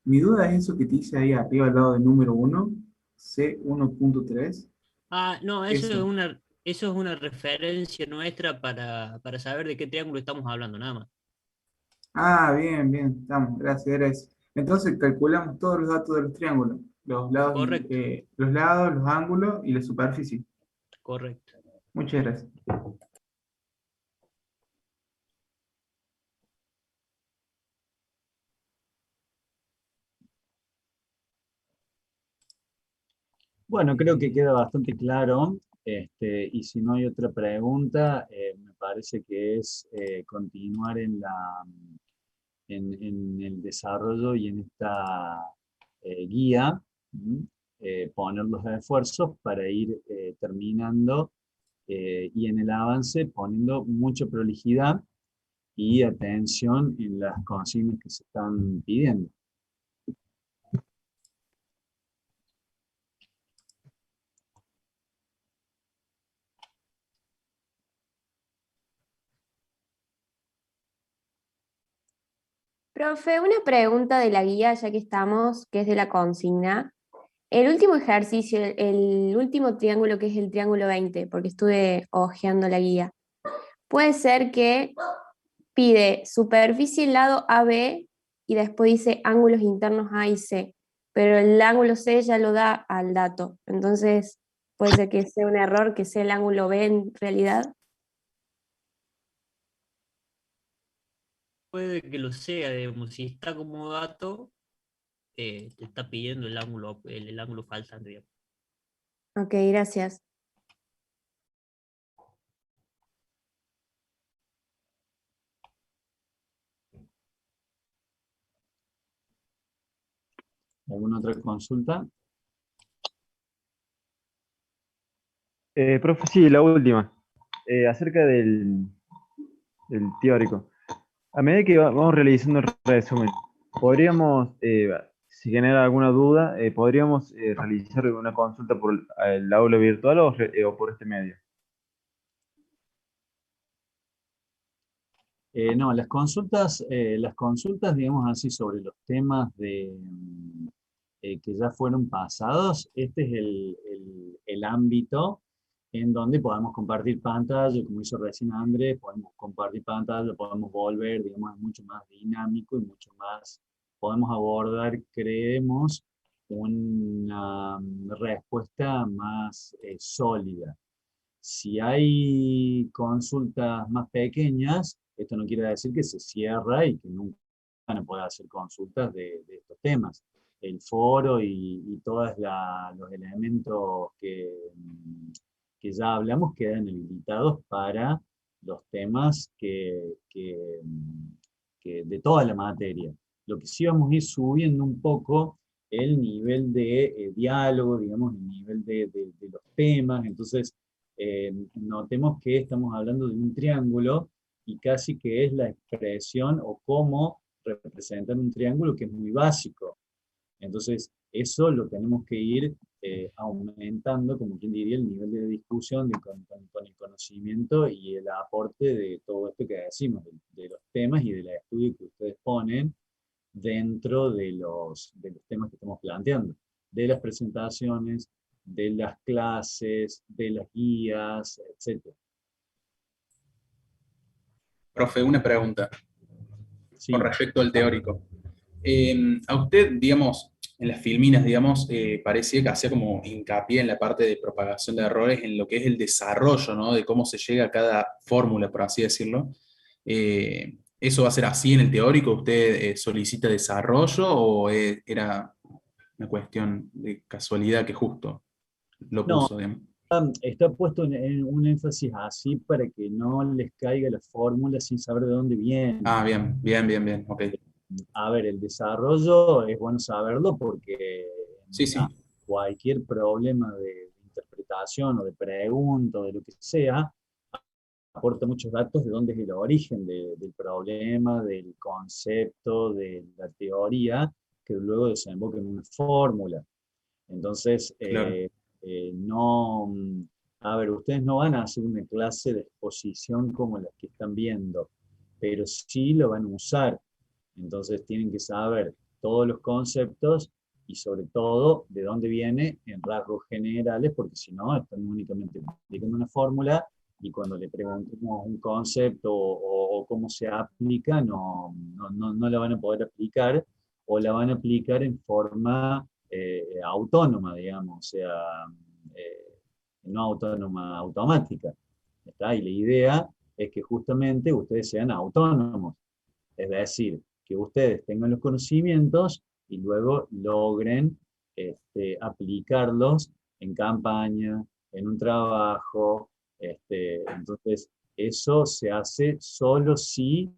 Mi duda es eso que te dice ahí arriba al lado del número 1, C1.3. Ah, no, Eso. eso es una referencia nuestra para saber de qué triángulo estamos hablando, nada más. Ah, bien, bien, estamos, gracias, era eso. Entonces calculamos todos los datos de los triángulos, Correcto, los lados, los ángulos y la superficie. correcto. Muchas gracias. Bueno, creo que queda bastante claro, y si no hay otra pregunta, me parece que es continuar en el desarrollo y en esta guía, ¿m? Poner los esfuerzos para ir terminando y en el avance poniendo mucha prolijidad y atención en las consignas que se están pidiendo. Profe, una pregunta de la guía, ya que estamos, que es de la consigna. El último ejercicio, el último triángulo, que es el triángulo 20, porque estuve hojeando la guía. Puede ser que pide superficie lado AB y después dice ángulos internos A y C, pero el ángulo C ya lo da al dato. Entonces, puede ser que sea un error, que sea el ángulo B en realidad. Puede que lo sea, digamos, si está como dato, te está pidiendo el ángulo faltante, digamos. Ok, gracias. ¿Alguna otra consulta? Profe, sí, la última. Acerca del teórico. A medida que vamos realizando el resumen, podríamos, si genera alguna duda, podríamos realizar una consulta por el aula virtual o por este medio. No, las consultas, digamos así, sobre los temas que ya fueron pasados, este es el ámbito en donde podemos compartir pantalla, como hizo recién Andrés, podemos compartir pantalla, podemos volver, digamos, es mucho más dinámico y mucho más, podemos abordar, creemos, una respuesta más sólida. Si hay consultas más pequeñas, esto no quiere decir que se cierra y que nunca van a poder hacer consultas de estos temas. El foro y todos los elementos que ya hablamos quedan habilitados para los temas que de toda la materia. Lo que sí vamos a ir subiendo un poco el nivel de diálogo, digamos, el nivel de los temas. Entonces, notemos que estamos hablando de un triángulo y casi que es la expresión o cómo representar un triángulo que es muy básico. Entonces, eso lo tenemos que ir aumentando, como quien diría, el nivel de discusión con el conocimiento y el aporte de todo esto que decimos, de los temas y del estudio que ustedes ponen dentro de los temas que estamos planteando. de las presentaciones, de las clases, de las guías, etc. Profe, una pregunta Sí, con respecto al teórico. A usted, digamos, en las filminas, digamos, parecía que hacía como hincapié en la parte de propagación de errores, en lo que es el desarrollo, ¿no? De cómo se llega a cada fórmula, por así decirlo. ¿Eso va a ser así en el teórico? ¿Usted solicita desarrollo o era una cuestión de casualidad que justo lo no, puso, digamos? está puesto en un énfasis así para que no les caiga la fórmula sin saber de dónde viene. Ah, bien, bien, bien, bien, ok. A ver, el desarrollo es bueno saberlo porque Sí, sí, cualquier problema de interpretación o de pregunta o de lo que sea, aporta muchos datos de dónde es el origen del problema, del concepto, de la teoría, que luego desemboca en una fórmula. Entonces, claro. no, a ver, ustedes no van a hacer una clase de exposición como las que están viendo, pero sí lo van a usar. Entonces tienen que saber todos los conceptos y sobre todo de dónde viene en rasgos generales, porque si no, están únicamente aplicando una fórmula y cuando le preguntemos un concepto o cómo se aplica, no la van a poder aplicar o la van a aplicar en forma autónoma, digamos, o sea, eh, no autónoma, automática. ¿Está? Y la idea es que justamente ustedes sean autónomos, es decir, que ustedes tengan los conocimientos y luego logren aplicarlos en campaña, en un trabajo. Entonces, eso se hace solo si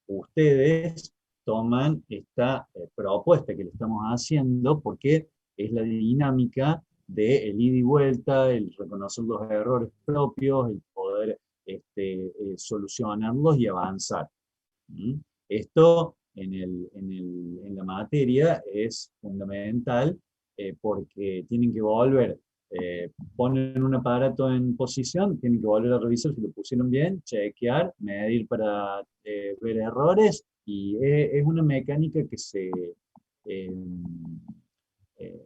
ustedes toman esta propuesta que le estamos haciendo, porque es la dinámica del ida y vuelta, el reconocer los errores propios, el poder solucionarlos y avanzar. ¿Mm? Esto en la materia es fundamental porque tienen que volver, ponen un aparato en posición, tienen que volver a revisar si lo pusieron bien, chequear, medir para ver errores y es una mecánica que eh,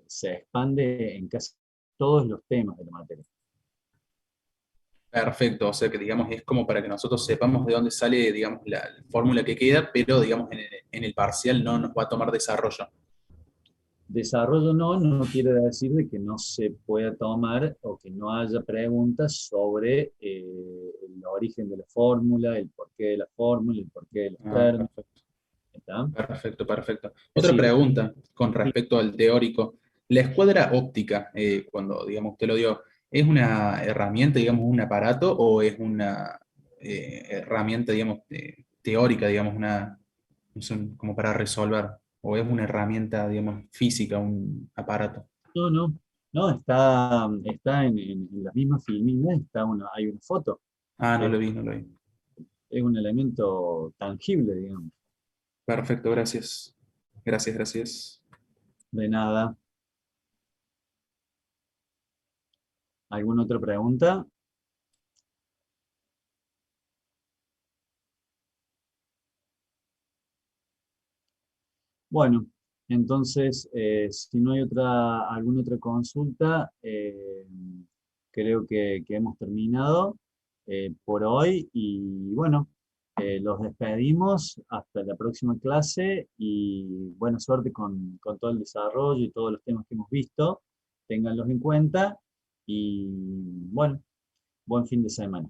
se expande en casi todos los temas de la materia. Perfecto, o sea que digamos es como para que nosotros sepamos de dónde sale, digamos, la fórmula que queda, pero digamos en el parcial no nos va a tomar desarrollo. Desarrollo no quiere decir de que no se pueda tomar o que no haya preguntas sobre el origen de la fórmula, el porqué de la fórmula, el porqué de los Ah, términos, perfecto, ¿está? perfecto, perfecto. Es Otra decir, pregunta con sí, respecto al teórico. La escuadra óptica, cuando digamos usted lo dio, ¿es una herramienta, digamos, un aparato o es una herramienta, digamos, teórica, digamos, no sé, como para resolver? ¿O es una herramienta, digamos, física, un aparato? no, no, está en las mismas filminas, hay una foto, Ah, no es, lo vi, no lo vi. es un elemento tangible, digamos, Perfecto, gracias. Gracias, gracias. de nada. ¿Alguna otra pregunta? Bueno, entonces, si no hay alguna otra consulta, creo que hemos terminado por hoy y bueno, los despedimos hasta la próxima clase y buena suerte con todo el desarrollo y todos los temas que hemos visto. Ténganlos en cuenta y bueno, buen fin de semana.